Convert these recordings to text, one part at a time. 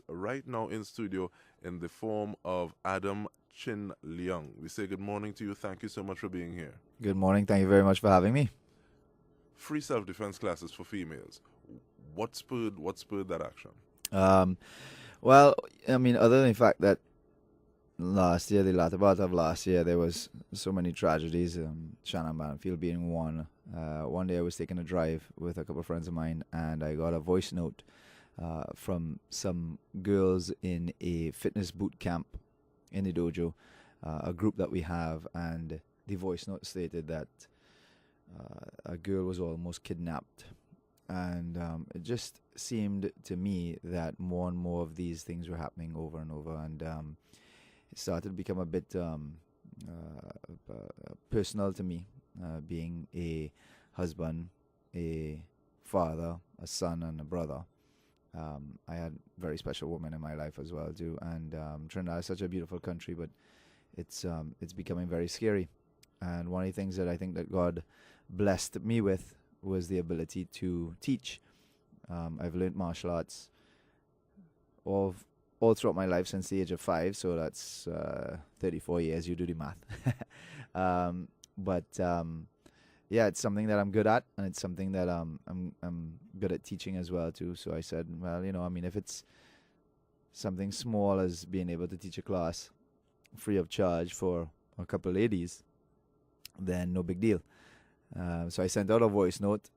right now in studio in the form of Adam Chin Leung. We say good morning to you. Thank you so much for being here. Good morning. Thank you very much for having me. Free self-defense classes for females. What spurred that action? Um, well, I mean, other than the fact that last year, the latter part of last year, there was so many tragedies. Shannon Banfield being one. One day I was taking a drive with a couple of friends of mine, and I got a voice note from some girls in a fitness boot camp in the dojo, a group that we have, and the voice note stated that a girl was almost kidnapped. And it just seemed to me that more and more of these things were happening over and over, and it started to become a bit personal to me, being a husband, a father, a son, and a brother. I had very special women in my life as well too, and Trinidad is such a beautiful country, but it's becoming very scary. And one of the things that I think that God blessed me with was the ability to teach. I've learned martial arts all throughout my life since the age of 5, so that's 34 years. You do the math. But yeah, it's something that I'm good at, and it's something that I'm good at teaching as well too. So I said, well, I mean, if it's something small as being able to teach a class free of charge for a couple of ladies, then no big deal. So I sent out a voice note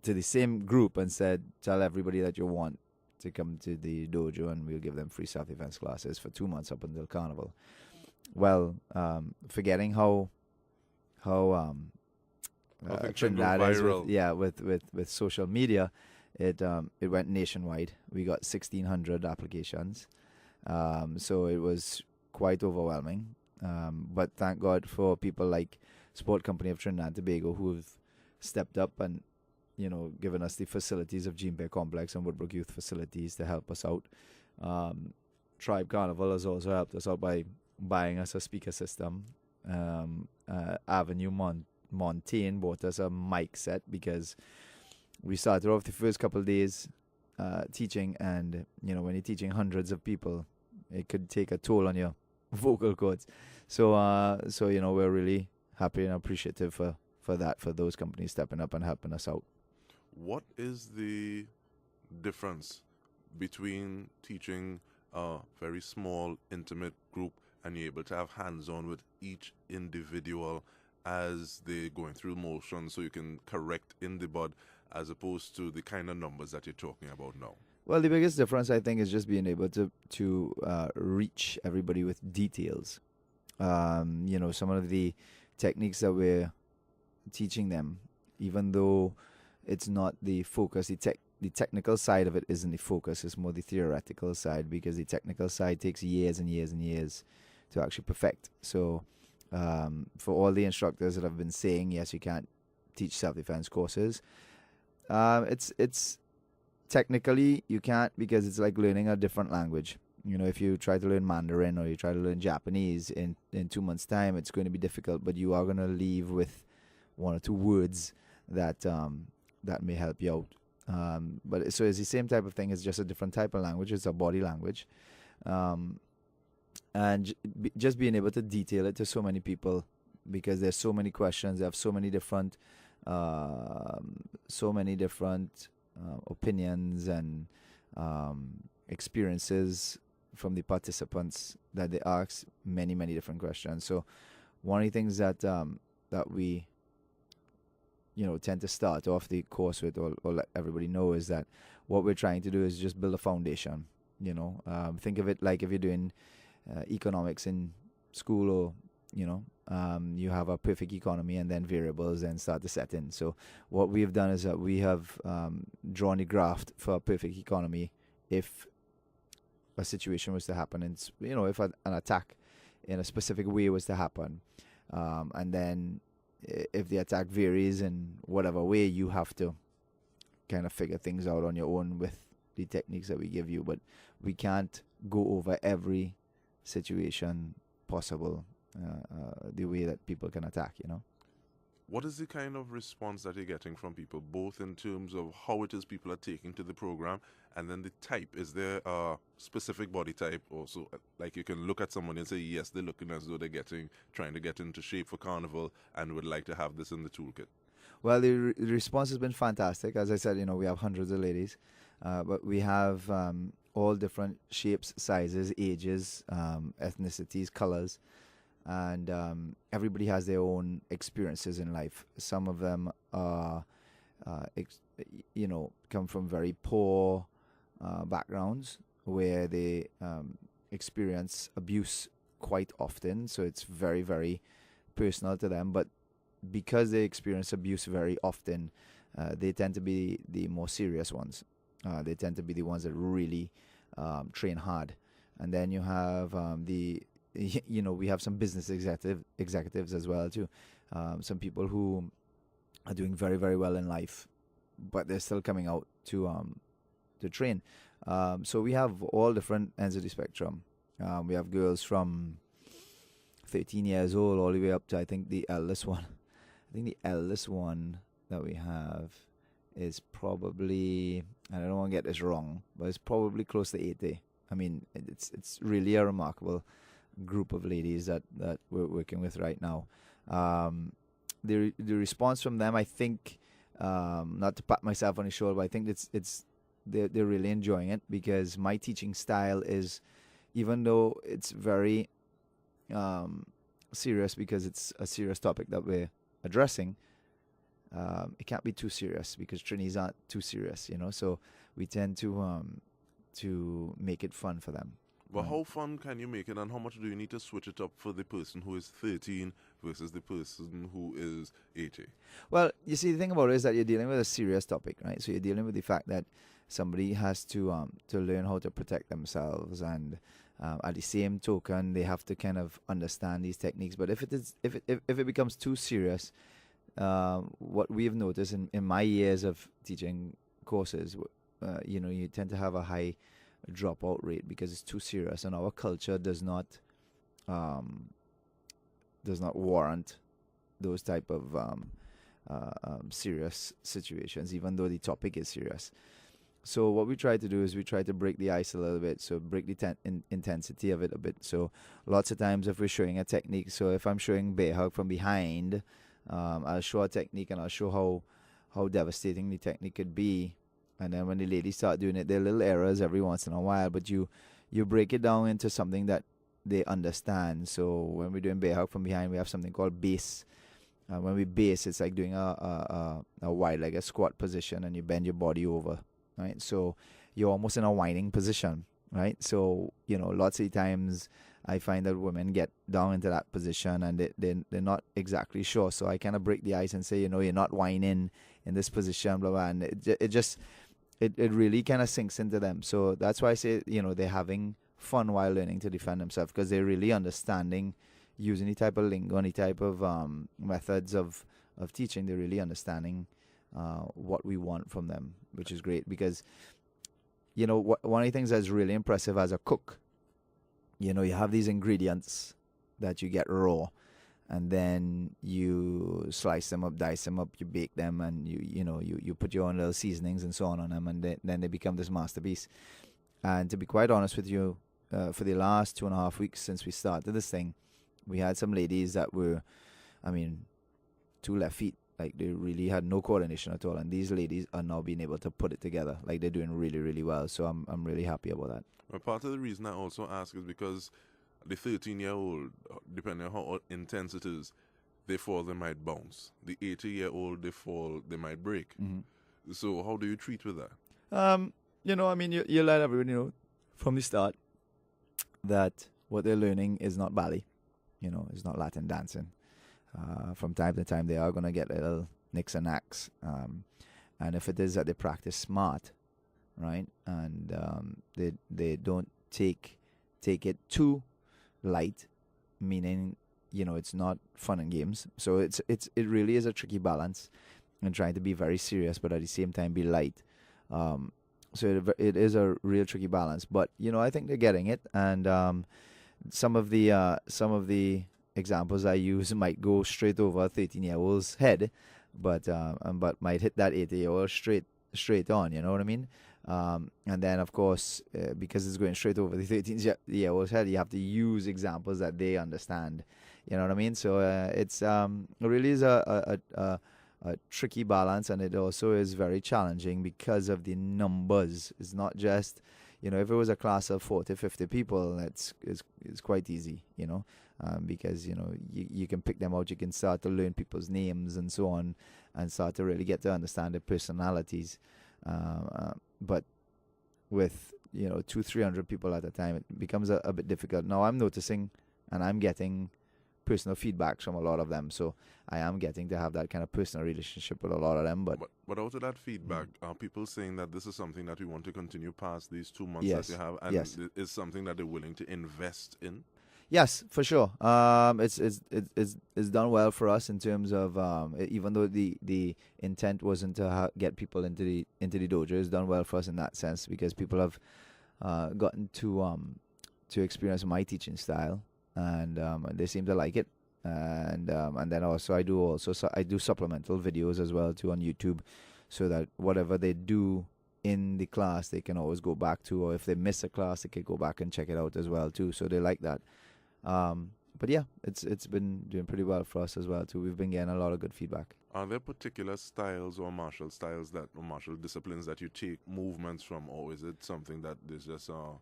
to the same group and said, tell everybody that you want to come to the dojo, and we'll give them free self-defense classes for 2 months up until Carnival. Well, forgetting how Trinidad is with social media, it went nationwide. We got 1,600 applications, so it was quite overwhelming. But thank God for people like Sport Company of Trinidad and Tobago who've stepped up and given us the facilities of Jean Bear Complex and Woodbrook Youth facilities to help us out. Tribe Carnival has also helped us out by buying us a speaker system. Avenue Montaigne bought us a mic set because we started off the first couple of days teaching, and when you're teaching hundreds of people, it could take a toll on your vocal cords. So we're really happy and appreciative for those companies stepping up and helping us out. What is the difference between teaching a very small, intimate group and you're able to have hands-on with each individual as they're going through motions so you can correct in the bud, as opposed to the kind of numbers that you're talking about now? Well, the biggest difference, I think, is just being able to reach everybody with details. Some of the techniques that we're teaching them, even though it's not the focus, the technical side of it isn't the focus, it's more the theoretical side, because the technical side takes years and years and years to actually perfect. So for all the instructors that have been saying, yes, you can't teach self-defense courses, it's technically you can't, because it's like learning a different language. If you try to learn Mandarin or you try to learn Japanese in 2 months' time, it's going to be difficult, but you are going to leave with 1 or 2 words that may help you out. But so it's the same type of thing. It's just a different type of language. It's a body language. And just being able to detail it to so many people, because there's so many questions. They have so many different opinions and experiences from the participants, that they ask many different questions. So one of the things that we tend to start off the course with, or let everybody know, is that what we're trying to do is just build a foundation. Think of it like if you're doing economics in school, or you have a perfect economy and then variables then start to set in. So what we have done is that we have drawn a graph for a perfect economy if a situation was to happen, and if an attack in a specific way was to happen, and then if the attack varies in whatever way, you have to kind of figure things out on your own with the techniques that we give you. But we can't go over every situation possible the way that people can attack. What is the kind of response that you're getting from people, both in terms of how it is people are taking to the program And then the type, is there a specific body type also? Like you can look at someone and say, yes, they're looking as though they're trying to get into shape for carnival and would like to have this in the toolkit. Well, the response has been fantastic. As I said, we have hundreds of ladies, but we have all different shapes, sizes, ages, ethnicities, colors, and everybody has their own experiences in life. Some of them are, come from very poor backgrounds where they experience abuse quite often. So it's very, very personal to them. But because they experience abuse very often, they tend to be the more serious ones. They tend to be the ones that really train hard. And then you have we have some business executives as well too. Some people who are doing very, very well in life, but they're still coming out to train. So we have all different ends of the spectrum. We have girls from 13 years old all the way up to, I think the eldest one that we have is probably, and I don't want to get this wrong, but it's probably close to 80. I mean, it's really a remarkable group of ladies that we're working with right now. The response from them, I think, not to pat myself on the shoulder, but I think they're really enjoying it, because my teaching style is, even though it's very serious, because it's a serious topic that we're addressing, it can't be too serious, because trainees aren't too serious, so we tend to make it fun for them. Well, how fun can you make it, and how much do you need to switch it up for the person who is 13 versus the person who is 80? Well, you see, the thing about it is that you're dealing with a serious topic, right? So you're dealing with the fact that somebody has to learn how to protect themselves, and at the same token, they have to kind of understand these techniques. But if it becomes too serious, what we've noticed in my years of teaching courses, you tend to have a high dropout rate because it's too serious, and our culture does not warrant those type of serious situations, even though the topic is serious. So what we try to do is we try to break the ice a little bit, so break the intensity of it a bit. So lots of times if we're showing a technique, so if I'm showing bear hug from behind, I'll show a technique and I'll show how devastating the technique could be. And then when the ladies start doing it, there are little errors every once in a while, but you break it down into something that they understand. So when we're doing bear hug from behind, we have something called base. When we base, it's like doing a wide-legged squat position, and you bend your body over, right? So you're almost in a whining position, right? So, lots of times I find that women get down into that position and they're not exactly sure. So I kind of break the ice and say, you're not whining in this position, blah, blah. And it really kind of sinks into them. So that's why I say, they're having fun while learning to defend themselves, because they're really understanding, using the type of lingo and the type of methods of teaching. They're really understanding what we want from them, which is great, because, one of the things that's really impressive as a cook, you have these ingredients that you get raw, and then you slice them up, dice them up, you bake them, and you put your own little seasonings and so on them, and then they become this masterpiece. And to be quite honest with you, for the last 2.5 weeks since we started this thing, we had some ladies that were, two left feet. Like, they really had no coordination at all, and these ladies are now being able to put it together. Like, they're doing really, really well. So I'm really happy about that. Well, part of the reason I also ask is because the 13-year-old, depending on how intense it is, they fall, they might bounce. The 80-year-old, they fall, they might break. Mm-hmm. So how do you treat with that? You let everyone know from the start that what they're learning is not ballet. It's not Latin dancing. From time to time, they are going to get little nicks and knacks. And if it is that they practice smart, right, and they don't take it too light, meaning, it's not fun and games. So it really is a tricky balance, and trying to be very serious, but at the same time be light. So it is a real tricky balance. But, I think they're getting it. And some of the examples I use might go straight over a 13-year-old's head, but might hit that 80-year-old straight on. You know what I mean? And then, of course, because it's going straight over the 13-year-old head, you have to use examples that they understand. You know what I mean? So it really is a tricky balance, and it also is very challenging because of the numbers. It's not just, if it was a class of 40, 50 people, it's quite easy, because, you can pick them out, you can start to learn people's names and so on, and start to really get to understand their personalities. But with, 200-300 people at a time, it becomes a bit difficult. Now I'm noticing, and I'm getting personal feedbacks from a lot of them, so I am getting to have that kind of personal relationship with a lot of them. But out of that feedback, are people saying that this is something that we want to continue past these 2 months Yes. that you have, and Yes. is something that they're willing to invest in? Yes, for sure. It's done well for us in terms of even though the intent wasn't to get people into the dojo, it's done well for us in that sense, because people have gotten to experience my teaching style, and they seem to like it. And then also I do supplemental videos as well too on YouTube, so that whatever they do in the class they can always go back to, or if they miss a class they can go back and check it out as well too. So they like that. But yeah, it's been doing pretty well for us as well too. We've been getting a lot of good feedback. Are there particular styles or martial styles or martial disciplines that you take movements from, or is it something that is just a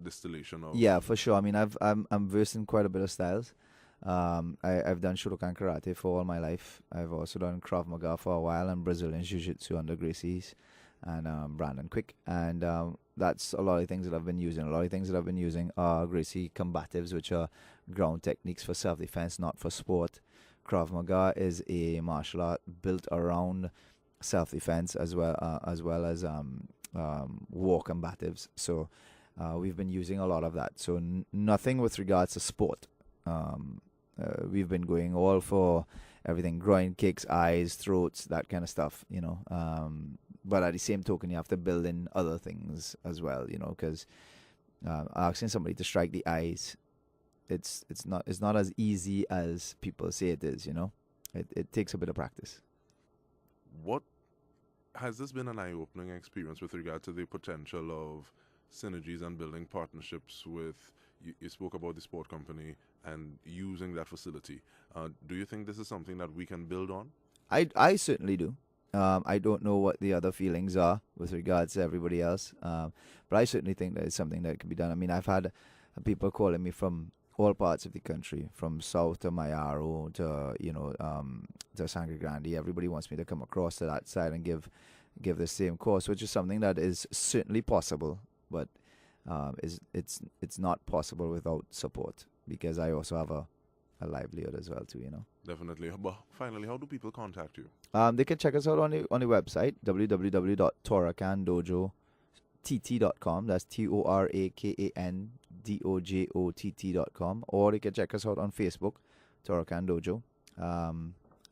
distillation of? Yeah, for sure. I mean, I'm versed in quite a bit of styles. I've done Shotokan karate for all my life. I've also done Krav Maga for a while, and Brazilian Jiu-Jitsu under Gracie's and Brandon Quick, and that's a lot of things that I've been using. A lot of things that I've been using are Gracie combatives, which are ground techniques for self-defense, not for sport. Krav Maga is a martial art built around self-defense as well as war combatives. So we've been using a lot of that. So nothing with regards to sport. We've been going all for everything: groin kicks, eyes, throats, that kind of stuff. But at the same token, you have to build in other things as well. Because asking somebody to strike the eyes, it's not as easy as people say it is. It takes a bit of practice. What has this been an eye-opening experience with regard to the potential of synergies and building partnerships with? You spoke about the sport company and using that facility. Do you think this is something that we can build on? I certainly do. I don't know what the other feelings are with regards to everybody else, but I certainly think that it's something that can be done. I mean, I've had people calling me from all parts of the country, from South to Mayaro to Sangre Grande. Everybody wants me to come across to that side and give the same course, which is something that is certainly possible, but it's not possible without support, because I also have a livelihood as well too. Definitely. But finally, how do people contact you? They can check us out on the website, www.torakandojott.com. That's TORAKANDOJOTT.com. Or they can check us out on Facebook, Torakan Dojo.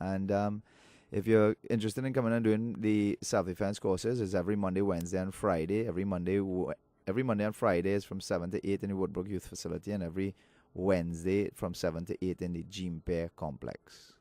And if you're interested in coming and doing the self-defense courses, it's every Monday, Wednesday, and Friday. Every Monday and Friday is from 7 to 8 in the Woodbrook Youth Facility, and every Wednesday from 7 to 8 in the Jimpe Complex.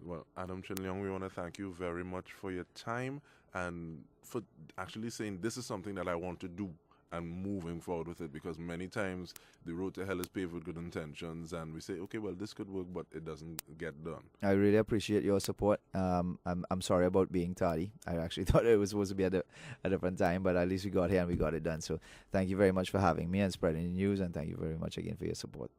Well, Adam Leung, we want to thank you very much for your time and for actually saying this is something that I want to do and moving forward with it, because many times the road to hell is paved with good intentions and we say, okay, well, this could work, but it doesn't get done. I really appreciate your support. I'm sorry about being tardy. I actually thought it was supposed to be at a different time, but at least we got here and we got it done. So thank you very much for having me and spreading the news, and thank you very much again for your support.